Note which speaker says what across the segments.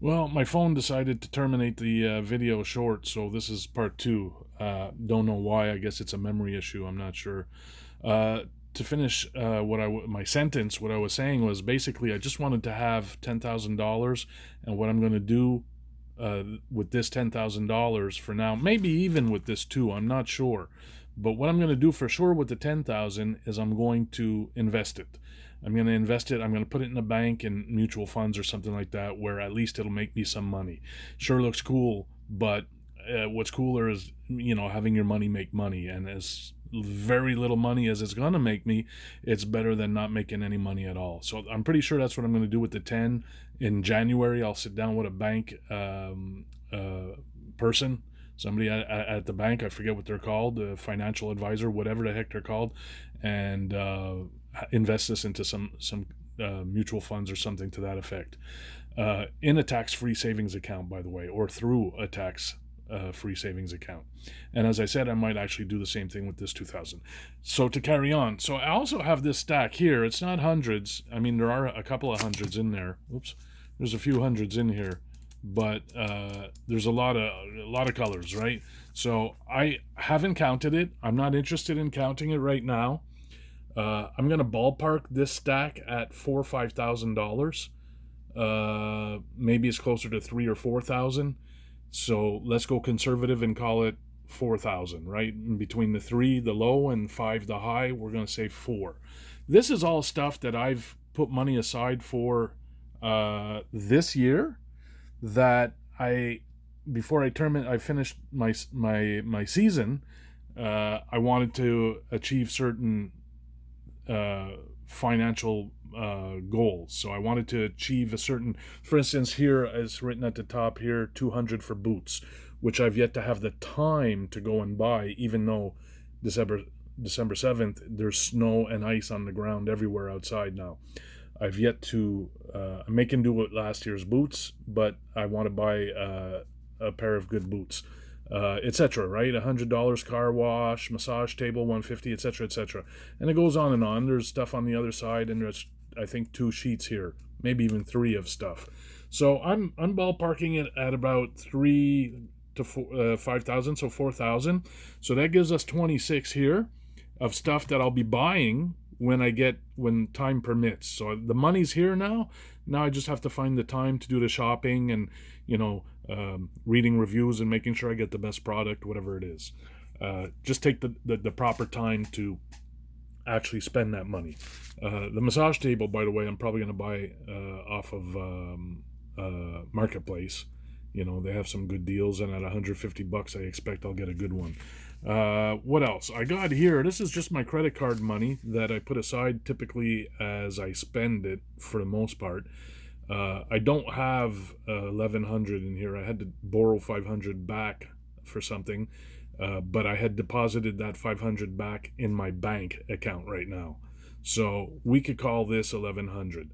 Speaker 1: Well, my phone decided to terminate the video short, so this is part two. Don't know why. I guess it's a memory issue. I'm not sure. Uh, to finish my sentence, what I was saying was basically I just wanted to have $10,000, and what I'm going to do with this $10,000 for now, maybe even with this too. I'm not sure, but what I'm going to do for sure with the 10,000 is I'm going to invest it. I'm going to invest it. I'm going to put it in a bank and mutual funds or something like that, where at least it'll make me some money. Sure looks cool, but what's cooler is having your money make money, and as very little money as it's gonna make me, it's better than not making any money at all. So I'm pretty sure that's what I'm gonna do with the 10 in January. I'll sit down with a bank person, somebody at the bank. I forget what they're called, a financial advisor, whatever the heck they're called, and invest this into some mutual funds or something to that effect, in a tax-free savings account, by the way, or through a tax free savings account. And as I said, I might actually do the same thing with this 2000. So to carry on, so I also have this stack here. It's not hundreds. I mean, there are a couple of hundreds in there. Oops, there's a few hundreds in here, but there's a lot of colors, right? So I haven't counted it. I'm not interested in counting it right now. I'm gonna ballpark this stack at $4,000 or $5,000. Maybe it's closer to 3,000 or 4,000. So let's go conservative and call it 4,000, right? In between the 3, the low, and 5, the high, we're going to say 4. This is all stuff that I've put money aside for this year, that before I finished my season, I wanted to achieve certain financial goals. So I wanted to achieve a certain, for instance, here is written at the top here, 200 for boots, which I've yet to have the time to go and buy, even though December 7th, there's snow and ice on the ground everywhere outside now. I've yet to, make and do with last year's boots, but I want to buy a pair of good boots. Etc. Right? $100 car wash, massage table, 150, etc., etc. And it goes on and on. There's stuff on the other side, and there's, I think, 2 sheets here, maybe even 3 of stuff. So I'm ballparking it at about 3 to 5,000, so 4,000. So that gives us 26 here of stuff that I'll be buying when time permits. So the money's here now. Now I just have to find the time to do the shopping and reading reviews and making sure I get the best product, whatever it is. Just take the proper time to actually spend that money. The massage table, by the way, I'm probably going to buy off of Marketplace. They have some good deals, and at $150, I expect I'll get a good one. What else I got here? This is just my credit card money that I put aside typically as I spend it for the most part. I don't have 1,100 in here. I had to borrow 500 back for something, but I had deposited that 500 back in my bank account right now. So we could call this 1,100.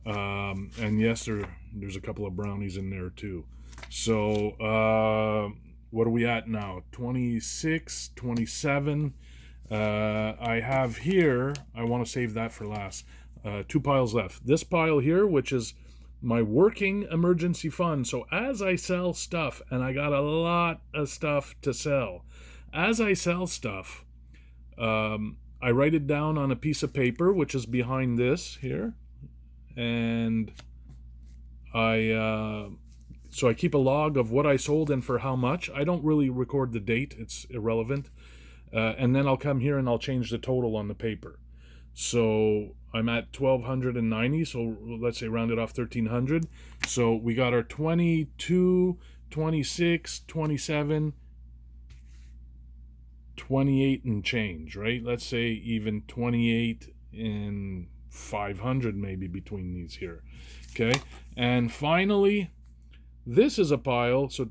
Speaker 1: And yes, there's a couple of brownies in there too. So what are we at now? 26, 27. I have here, I want to save that for last. 2 piles left. This pile here, which is my working emergency fund. So as I sell stuff, and I got a lot of stuff to sell, as I sell stuff, I write it down on a piece of paper, which is behind this here, and so I keep a log of what I sold and for how much. I don't really record the date, it's irrelevant. And then I'll come here and I'll change the total on the paper. So I'm at 1,290, so let's say round it off 1,300. So we got our 22, 26, 27, 28 and change, right? Let's say even 28 and 500 maybe between these here. Okay, and finally, this is a pile. So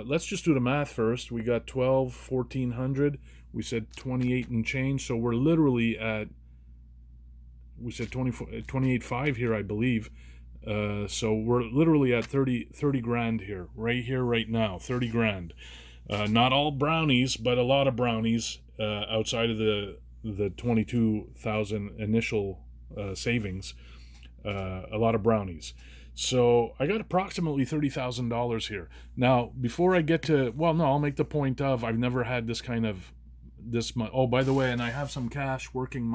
Speaker 1: let's just do the math first. We got 1,400. We said 28 and change, so we're literally at, we said 28.5 here, I believe. So we're literally at 30 grand here, right now, 30 grand. Not all brownies, but a lot of brownies outside of the 22,000 initial savings. A lot of brownies. So I got approximately $30,000 here. Now, before I get to, well, no, I'll make the point of I've never had this kind of this much. Oh, by the way, and I have some cash working